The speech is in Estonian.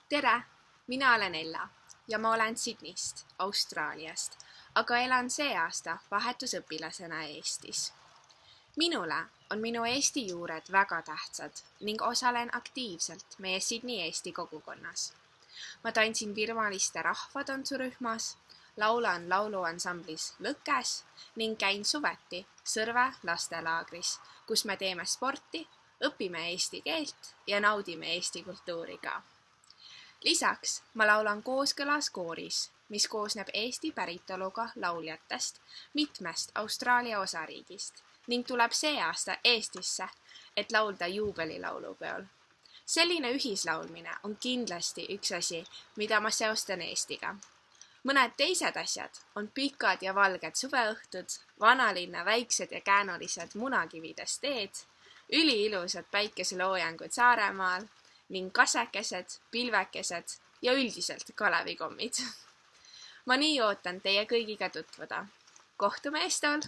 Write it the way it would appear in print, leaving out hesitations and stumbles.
Tere, mina olen Ella ja ma olen Sydneyst, Austraaliast, aga elan see aasta vahetusõpilasena Eestis. Minule on minu Eesti juured väga tähtsad ning osalen aktiivselt meie Sydney Eesti kogukonnas. Ma tantsin virmaliste rahvatantsurühmas, laulan lauluansamblis Lõkes ning käin suveti Sõrve lastelaagris, kus me teeme sporti, õpime eesti keelt ja naudime Eesti kultuuri ka. Lisaks ma laulan kooskõlas kooris, mis koosneb Eesti päritoluga lauljatest mitmest Austraalia osariigist ning tuleb see aasta Eestisse, et laulda juubelilaulupeol. Selline ühislaulmine on kindlasti üks asi, mida ma seostan Eestiga. Mõned teised asjad on pikad ja valged suveõhtud, vanalinna väiksed ja käänulised munakivides teed, üliilusad päikeseloojangud Saaremaal ning kasekesed, pilvekesed ja üldiselt kalevikommid. Ma nii ootan teie kõigiga tutvuda. Kohtume eestol!